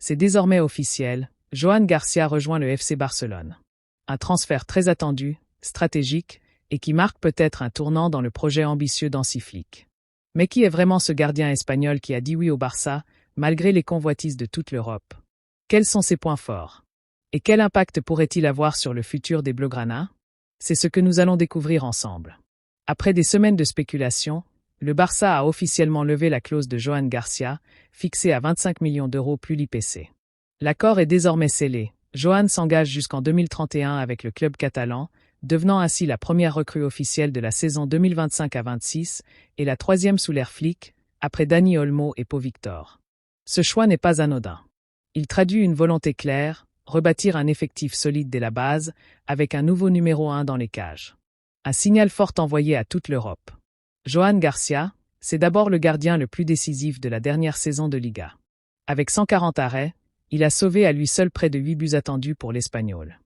C'est désormais officiel, Joan Garcia rejoint le FC Barcelone. Un transfert très attendu, stratégique, et qui marque peut-être un tournant dans le projet ambitieux d'Hansi Flick. Mais qui est vraiment ce gardien espagnol qui a dit oui au Barça, malgré les convoitises de toute l'Europe? Quels sont ses points forts? Et quel impact pourrait-il avoir sur le futur des Blaugrana? C'est ce que nous allons découvrir ensemble. Après des semaines de spéculation, le Barça a officiellement levé la clause de Joan Garcia, fixée à 25 millions d'euros plus l'IPC. L'accord est désormais scellé. Joan s'engage jusqu'en 2031 avec le club catalan, devenant ainsi la première recrue officielle de la saison 2025 à 26 et la troisième sous l'ère Flick, après Dani Olmo et Pau Victor. Ce choix n'est pas anodin. Il traduit une volonté claire, rebâtir un effectif solide dès la base, avec un nouveau numéro 1 dans les cages. Un signal fort envoyé à toute l'Europe. Joan Garcia, c'est d'abord le gardien le plus décisif de la dernière saison de Liga. Avec 140 arrêts, il a sauvé à lui seul près de 8 buts attendus pour l'Espagnol.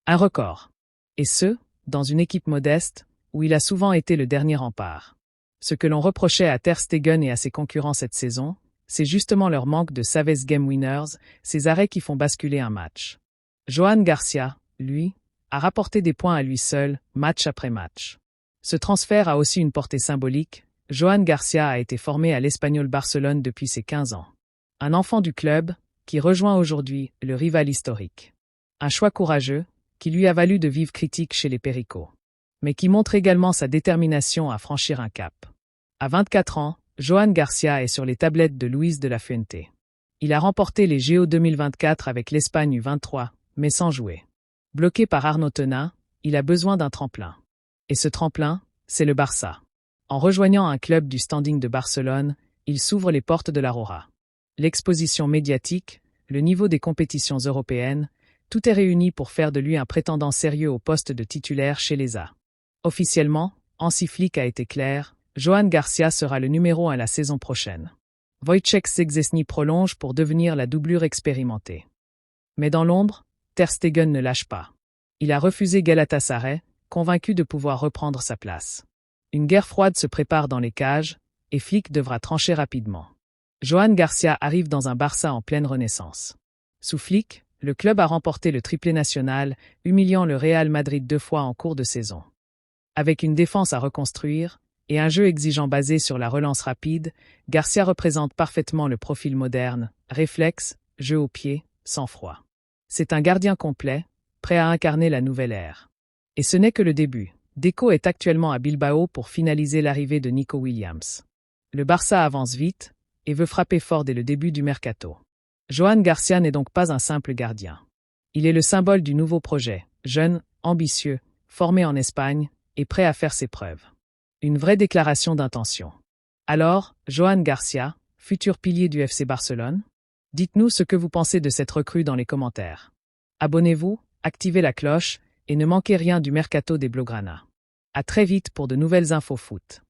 Un record. Et ce, dans une équipe modeste, où il a souvent été le dernier rempart. Ce que l'on reprochait à Ter Stegen et à ses concurrents cette saison, c'est justement leur manque de savez game winners, ces arrêts qui font basculer un match. Joan Garcia, lui, a rapporté des points à lui seul, match après match. Ce transfert a aussi une portée symbolique. Joan Garcia a été formé à l'Espanyol Barcelone depuis ses 15 ans. Un enfant du club, qui rejoint aujourd'hui le rival historique. Un choix courageux, qui lui a valu de vives critiques chez les Pericos. Mais qui montre également sa détermination à franchir un cap. À 24 ans, Joan Garcia est sur les tablettes de Luis de la Fuente. Il a remporté les JO 2024 avec l'Espagne U23, mais sans jouer. Bloqué par Arnaud Tenin, il a besoin d'un tremplin. Et ce tremplin, c'est le Barça. En rejoignant un club du standing de Barcelone, il s'ouvre les portes de l'Aurora. L'exposition médiatique, le niveau des compétitions européennes, tout est réuni pour faire de lui un prétendant sérieux au poste de titulaire chez les A. Officiellement, Hansi Flick a été clair, Joan Garcia sera le numéro 1 la saison prochaine. Wojciech Szczęsny prolonge pour devenir la doublure expérimentée. Mais dans l'ombre, Ter Stegen ne lâche pas. Il a refusé Galatasaray, convaincu de pouvoir reprendre sa place. Une guerre froide se prépare dans les cages, et Flick devra trancher rapidement. Joan Garcia arrive dans un Barça en pleine renaissance. Sous Flick, le club a remporté le triplé national, humiliant le Real Madrid 2 fois en cours de saison. Avec une défense à reconstruire, et un jeu exigeant basé sur la relance rapide, Garcia représente parfaitement le profil moderne, réflexe, jeu au pied, sang-froid. C'est un gardien complet, prêt à incarner la nouvelle ère. Et ce n'est que le début. Deco est actuellement à Bilbao pour finaliser l'arrivée de Nico Williams. Le Barça avance vite, et veut frapper fort dès le début du mercato. Joan Garcia n'est donc pas un simple gardien. Il est le symbole du nouveau projet, jeune, ambitieux, formé en Espagne, et prêt à faire ses preuves. Une vraie déclaration d'intention. Alors, Joan Garcia, futur pilier du FC Barcelone? Dites-nous ce que vous pensez de cette recrue dans les commentaires. Abonnez-vous, activez la cloche, et ne manquez rien du mercato des Blaugrana. À très vite pour de nouvelles infos foot.